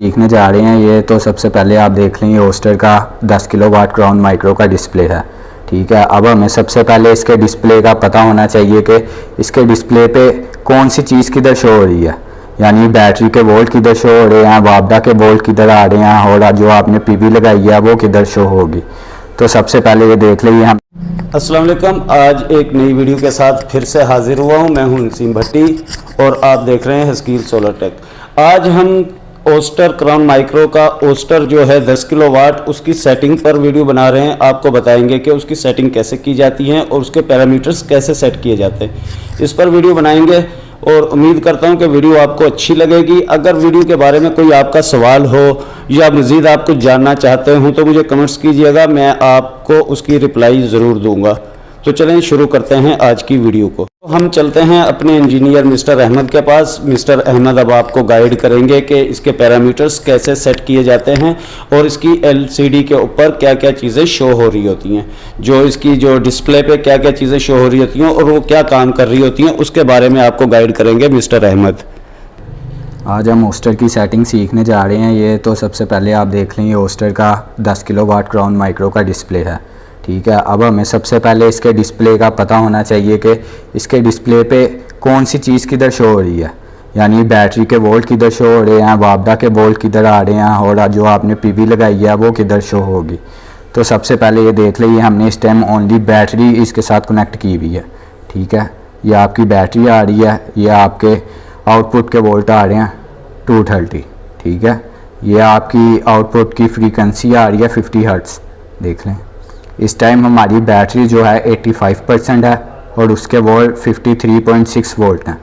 सीखने जा रहे हैं। ये तो सबसे पहले आप देख लें, ये होस्टर का 10 किलोवाट क्राउन माइक्रो का डिस्प्ले है। ठीक है, अब हमें सबसे पहले इसके डिस्प्ले का पता होना चाहिए कि इसके डिस्प्ले पे कौन सी चीज़ किधर शो हो रही है, यानी बैटरी के वोल्ट किधर शो हो रहे हैं, वापडा के वोल्ट किधर आ रहे हैं और जो आपने पीवी लगाई है वो किधर शो होगी। तो सबसे पहले ये देख लीजिए हम। अस्सलाम वालेकुम, आज एक नई वीडियो के साथ फिर से हाजिर हुआ हूँ। मैं हूँ नसीम भट्टी और आप देख रहे हैं हस्कील सोलर टेक। आज हम ओस्टर क्राउन माइक्रो का ओस्टर जो है 10 किलोवाट उसकी सेटिंग पर वीडियो बना रहे हैं। आपको बताएंगे कि उसकी सेटिंग कैसे की जाती है और उसके पैरामीटर्स कैसे सेट किए जाते हैं, इस पर वीडियो बनाएंगे और उम्मीद करता हूं कि वीडियो आपको अच्छी लगेगी। अगर वीडियो के बारे में कोई आपका सवाल हो या मज़ीद आप कुछ जानना चाहते हो तो मुझे कमेंट्स कीजिएगा, मैं आपको उसकी रिप्लाई ज़रूर दूंगा। तो चलें शुरू करते हैं आज की वीडियो को। हम चलते हैं अपने इंजीनियर मिस्टर अहमद के पास। मिस्टर अहमद अब आपको गाइड करेंगे कि इसके पैरामीटर्स कैसे सेट किए जाते हैं और इसकी एलसीडी के ऊपर क्या क्या चीज़ें शो हो रही होती हैं, जो इसकी जो डिस्प्ले पे क्या क्या चीज़ें शो हो रही होती हैं और वो क्या काम कर रही होती हैं, उसके बारे में आपको गाइड करेंगे मिस्टर अहमद। आज हम होस्टर की सेटिंग सीखने जा रहे हैं। ये तो सबसे पहले आप देख लें, ये होस्टर का 10 किलोवाट क्राउन माइक्रो का डिस्प्ले है। ठीक है, अब हमें सबसे पहले इसके डिस्प्ले का पता होना चाहिए कि इसके डिस्प्ले पे कौन सी चीज़ किधर शो हो रही है, यानी बैटरी के वोल्ट किधर शो हो रहे हैं, वापडा के वोल्ट किधर आ रहे हैं और जो आपने पीवी लगाई है वो किधर शो होगी। तो सबसे पहले ये देख लीजिए, हमने इस टाइम ओनली बैटरी इसके साथ कनेक्ट की हुई है। ठीक है, ये आपकी बैटरी आ रही है, ये आपके आउटपुट के वोल्ट आ रहे हैं 230। ठीक है, ये आपकी आउटपुट की फ्रीक्वेंसी आ रही है 50 हर्ट्ज़। देख लें, इस टाइम हमारी बैटरी जो है 85% है और उसके वोल्ट 53.6 वोल्ट हैं।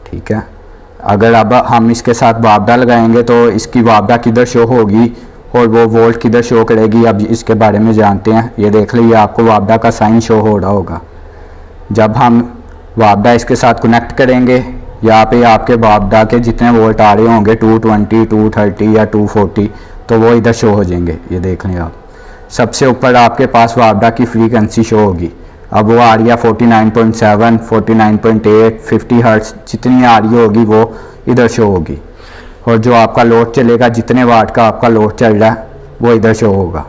ठीक है, अगर अब हम इसके साथ वापडा लगाएंगे तो इसकी वापडा किधर शो होगी और वो वोल्ट किधर शो करेगी, अब इसके बारे में जानते हैं। ये देख लीजिए, आपको वापडा का साइन शो हो रहा होगा। जब हम वापडा इसके साथ कनेक्ट करेंगे, यहाँ पे आपके वापडा के जितने वोल्ट आ रहे होंगे 220, 230 या 240, तो वो इधर शो हो जाएंगे। ये देख लें आप, सबसे ऊपर आपके पास वापडा की फ्रीक्वेंसी शो होगी। अब वो आ रही है 49.7, 49.8, 50 हर्ट्ज़, जितनी आ रही होगी वो इधर शो होगी। और जो आपका लोड चलेगा, जितने वाट का आपका लोड चल रहा है वो इधर शो होगा।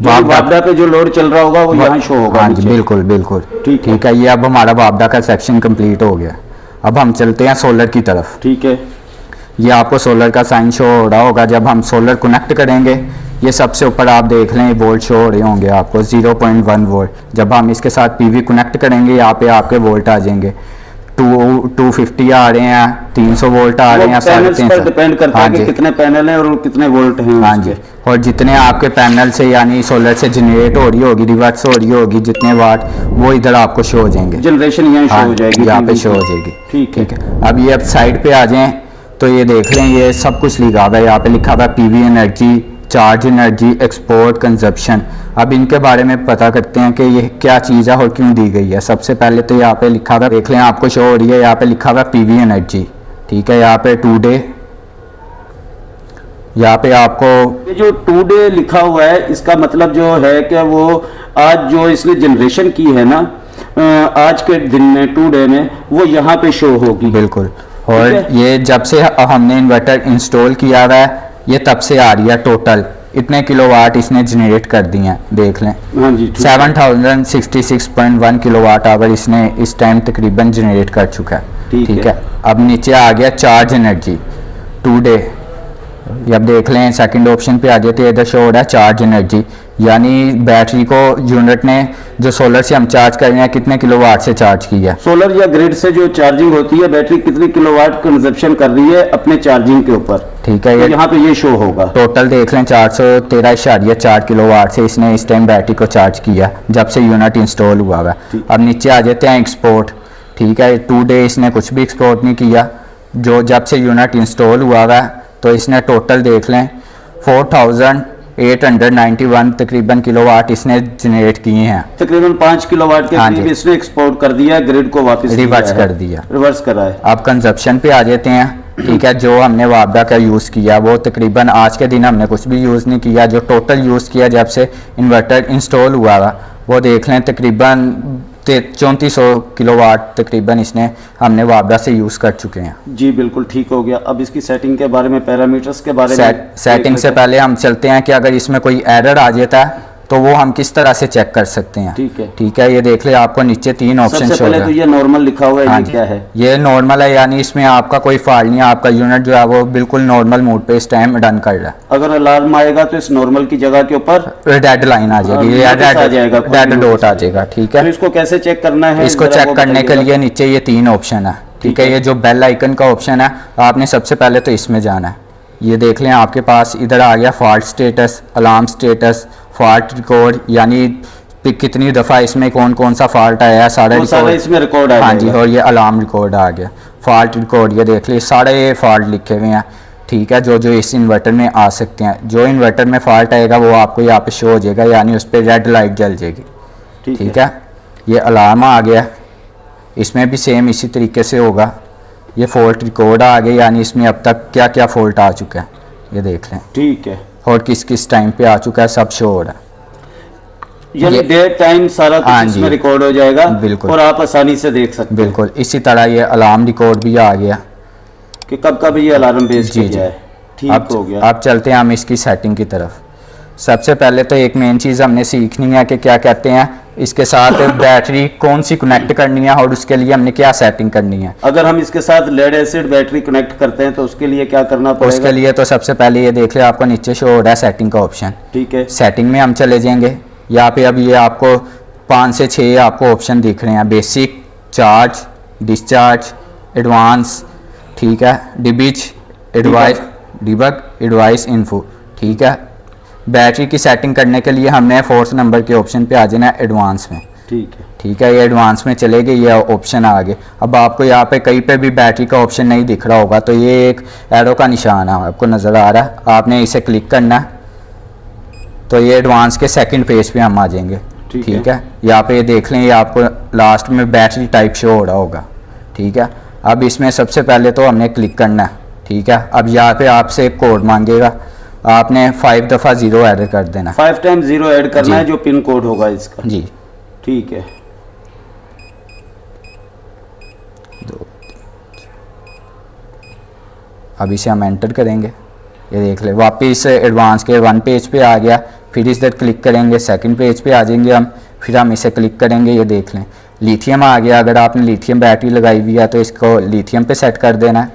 वापडा पे जो लोड चल रहा होगा वो यहाँ शो होगा। हाँ जी, बिल्कुल बिल्कुल ठीक है। ये अब हमारा वापडा का सेक्शन कंप्लीट हो गया। अब हम चलते हैं सोलर की तरफ। ठीक है, ये आपको सोलर का साइन शो हो रहा होगा। जब हम सोलर कनेक्ट करेंगे, ये सबसे ऊपर आप देख लें वोल्ट शो हो रहे होंगे आपको 0.1 वोल्ट। जब हम इसके साथ पीवी कनेक्ट करेंगे, यहाँ पे आपके वोल्ट आ जाएंगे 250 आ रहे हैं, 300 वोल्ट आ रहे हैं, 350 डिपेंड करता है कि कितने पैनल हैं और कितने वोल्ट हैं। हाँ जी, और जितने आपके पैनल से यानी सोलर से जनरेट हो रही होगी, रिवर्स हो रही होगी, जितने वाट वो इधर आपको शो हो जाएंगे। जनरेशन यहाँ शो हो जाएगी, यहाँ पे शो हो जाएगी। ठीक है, अब ये अब साइड पे आ जाएं तो ये देख लें, ये सब कुछ लिखा हुआ है। यहाँ पे लिखा हुआ है PV energy, charge energy, export, consumption. अब इनके बारे में पता करते हैं कि ये क्या चीज़ है और क्यों दी गई है। सबसे पहले तो यहाँ पे लिखा हुआ है, देख लें आपको शो हो रही है, यहाँ पे लिखा हुआ है पीवी एनर्जी। ठीक है, यहाँ पे 2 डे, यहाँ पे आपको ये जो 2 डे लिखा हुआ है, इसका मतलब जो है कि वो आज जो इसने जनरेशन की है ना, आज के दिन में 2 डे में वो यहाँ पे शो होगी। बिल्कुल, और ये जब से हमने इन्वर्टर इंस्टॉल किया हुआ है, ये तब से आ रही है। टोटल इतने किलोवाट इसने जनरेट कर दिए हैं, देख लें। हाँ जी, 7066.1 किलोवाट आवर इसने इस टाइम तकरीबन जनरेट कर चुका है। ठीक है, अब नीचे आ गया चार्ज एनर्जी 2 डे। अब देख लें, सेकंड ऑप्शन पे आ गया तो इधर शो हो रहा है चार्ज एनर्जी, यानी बैटरी को यूनिट ने जो सोलर से हम चार्ज कर रहे हैं कितने किलोवाट से चार्ज किया। सोलर या ग्रिड से जो चार्जिंग होती है, बैटरी कितने किलोवाट कंजप्शन कर रही है अपने चार्जिंग के ऊपर। ठीक है, तो यहाँ पे ये शो होगा। टोटल देख लें 413.4 किलोवाट से इसने इस टाइम बैटरी को चार्ज किया जब से यूनिट इंस्टॉल हुआ है। अब नीचे आ जाते हैं एक्सपोर्ट। ठीक है, 2 डे इसने कुछ भी एक्सपोर्ट नहीं किया। जो जब से यूनिट इंस्टॉल हुआ है तो इसने टोटल देख लें 4891 तकरीबन किलोवाट इसने जनरेट किए हैं। तकरीबन 5 किलोवाट के करीब इसने एक्सपोर्ट कर दिया, ग्रिड को वापस रिवर्स कर दिया, रिवर्स करा है। अब कंजप्शन पे आ जाते हैं। ठीक है, जो हमने वापडा का यूज़ किया वो तकरीबन आज के दिन हमने कुछ भी यूज़ नहीं किया। जो टोटल यूज़ किया जब से इन्वर्टर इंस्टॉल हुआ वो देख लें तकरीबन 3400 किलोवाट तकरीबन इसने हमने वाबरा से यूज़ कर चुके हैं। जी बिल्कुल ठीक हो गया। अब इसकी सेटिंग के बारे में, पैरामीटर्स के बारे में सेटिंग से पहले हम चलते हैं कि अगर इसमें कोई एरर आ जाता है तो वो हम किस तरह से चेक कर सकते हैं। ठीक है, ये देख ले आपको नीचे 3 ऑप्शन शो हो रहा है। तो ये नॉर्मल लिखा हुआ है, हाँ, ये क्या है? ये नॉर्मल है, यानी इसमें आपका कोई फॉल्ट नहीं है, आपका यूनिट जो है वो बिल्कुल नॉर्मल मोड पे इस टाइम रन कर रहा है। अगर अलार्म आएगा तो इस नॉर्मल की जगह के ऊपर रेड लाइन आ जाएगी, रेड डॉट आ जाएगा। ठीक है, तो इसको कैसे चेक करना है? इसको चेक करने के लिए नीचे ये 3 ऑप्शन है। ठीक है, ये जो बेल आइकन का ऑप्शन है, आपने सबसे पहले तो इसमें जाना है। ये देख लें आपके पास इधर आ गया fault status, alarm status, fault record, यानी कितनी दफ़ा इसमें कौन कौन सा फॉल्ट आया है सारा इसमें रिकॉर्ड आ हाँ जी, और ये अलार्म रिकॉर्ड आ गया, फॉल्ट रिकॉर्ड, ये देख लिए सारे ये फॉल्ट लिखे हुए हैं। ठीक है, जो इस इन्वर्टर में आ सकते हैं, जो इन्वर्टर में फॉल्ट आएगा वो आपको यहाँ पे शो हो जाएगा, यानी उस पर रेड लाइट जल जाएगी। ठीक है, ये अलार्म आ गया, इसमें भी सेम इसी तरीके से होगा। ये फॉल्ट रिकॉर्ड आ गया, यानी इसमें अब तक क्या क्या फॉल्ट आ चुका है ये देख लें। ठीक है, और किस किस टाइम पे आ चुका है सब शो हो रहा है, यानी डेट टाइम सारा कुछ इसमें रिकॉर्ड हो जाएगा। बिल्कुल, और आप आसानी से देख सकते हैं। बिल्कुल, इसी तरह ये अलार्म रिकॉर्ड भी आ गया कि कब कब ये अलार्म बेस किया है। ठीक हो गया। अब चलते हैं हम इसकी सेटिंग की तरफ। सबसे पहले तो एक मेन चीज़ हमने सीखनी है कि क्या कहते हैं इसके साथ बैटरी कौन सी कनेक्ट करनी है और उसके लिए हमने क्या सेटिंग करनी है। अगर हम इसके साथ लेड एसिड बैटरी कनेक्ट करते हैं तो उसके लिए क्या करना पड़ेगा? उसके लिए तो सबसे पहले ये देख ले आपको नीचे शो हो रहा है सेटिंग का ऑप्शन। ठीक है, सेटिंग में हम चले जाएंगे। यहाँ पे अब ये आपको 5 से 6 आपको ऑप्शन दिख रहे हैं, बेसिक, चार्ज, डिस्चार्ज, एडवांस, ठीक है, डिबग, एडवाइस, इन्फो। ठीक है, बैटरी की सेटिंग करने के लिए हमने 4th नंबर के ऑप्शन पे आ जाना है, एडवांस में। ठीक है, ये एडवांस में चले गए, ये ऑप्शन आ गए। अब आपको यहाँ पे कहीं पे भी बैटरी का ऑप्शन नहीं दिख रहा होगा तो ये एक एरो का निशान है, आपको नज़र आ रहा है, आपने इसे क्लिक करना है तो ये एडवांस के सेकंड पेज पे हम आ जाएंगे। ठीक है, यहाँ पे ये देख लें, ये आपको लास्ट में बैटरी टाइप शो हो रहा होगा। ठीक है, अब इसमें सबसे पहले तो हमने क्लिक करना है। ठीक है, अब यहाँ पे आपसे एक कोड मांगेगा, आपने 5 दफ़ा 0 ऐड कर देना, 5 टाइम 0 ऐड करना है, जो पिन कोड होगा इसका। जी ठीक है, अब इसे हम एंटर करेंगे। ये देख ले वापस एडवांस के 1 पेज पे आ गया, फिर इधर क्लिक करेंगे, सेकंड पेज पे आ जाएंगे हम, फिर हम इसे क्लिक करेंगे। ये देख लें लिथियम आ गया, अगर आपने लिथियम बैटरी लगाई हुई है तो इसको लिथियम पे सेट कर देना है।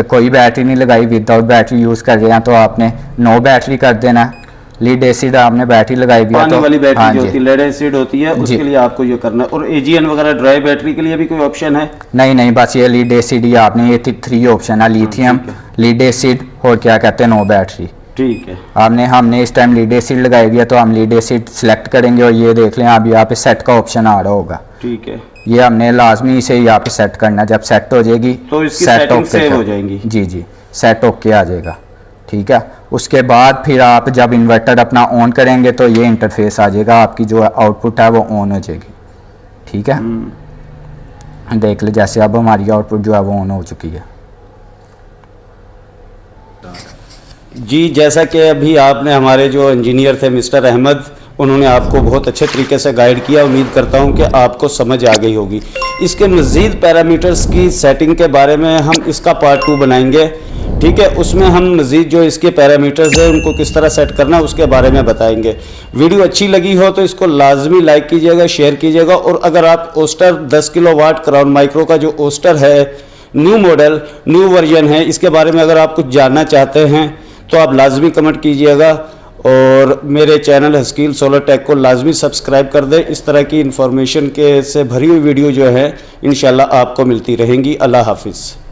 कोई बैटरी नहीं लगाई, विदाउट बैटरी यूज़ कर रहे हैं तो आपने नो बैटरी कर देना है। लीड एसिड आपने बैटरी लगाई हुई है तो वाली बैटरी जो होती है लेड एसिड होती है, उसके लिए आपको ये करना है। और एजीएन वगैरह ड्राई बैटरी के लिए भी कोई ऑप्शन है? नहीं, बस ये लीड एसिड ही आपने, ये 3 ऑप्शन है, लिथियम, लीड एसिड और क्या कहते हैं नो बैटरी। ठीक है, हमने इस टाइम लीड एसिड लगाई हुई है तो हम लीड एसिड सिलेक्ट करेंगे और ये देख लें अब यहाँ पे सेट का ऑप्शन आ रहा होगा। ठीक है, ये हमने लाजमी इसे यहाँ पे सेट करना, जब सेट हो जाएगी तो इसकी सेटिंग सेव हो जाएंगी। जी, सेट ओके आ जाएगा। ठीक है, उसके बाद फिर आप जब इन्वर्टर अपना ऑन करेंगे तो ये इंटरफेस आ जाएगा, आपकी जो आउटपुट है वो ऑन हो जाएगी। ठीक है, देख ले जैसे अब हमारी आउटपुट जो है वो ऑन हो चुकी है। जी, जैसा कि अभी आपने हमारे जो इंजीनियर थे मिस्टर अहमद, उन्होंने आपको बहुत अच्छे तरीके से गाइड किया। उम्मीद करता हूं कि आपको समझ आ गई होगी। इसके मज़ीद पैरामीटर्स की सेटिंग के बारे में हम इसका पार्ट 2 बनाएंगे। ठीक है, उसमें हम मज़ीद जो इसके पैरामीटर्स हैं उनको किस तरह सेट करना है उसके बारे में बताएंगे। वीडियो अच्छी लगी हो तो इसको लाजमी लाइक कीजिएगा, शेयर कीजिएगा। और अगर आप ओस्टर 10 किलोवाट क्राउन माइक्रो का जो ओस्टर है, न्यू मॉडल, न्यू वर्जन है, इसके बारे में अगर आप कुछ जानना चाहते हैं तो आप लाजमी कमेंट कीजिएगा। और मेरे चैनल हस्कील सोलर टेक को लाजमी सब्सक्राइब कर दें। इस तरह की इंफॉर्मेशन के से भरी हुई वीडियो जो है इंशाल्लाह आपको मिलती रहेंगी। अल्लाह हाफिज़।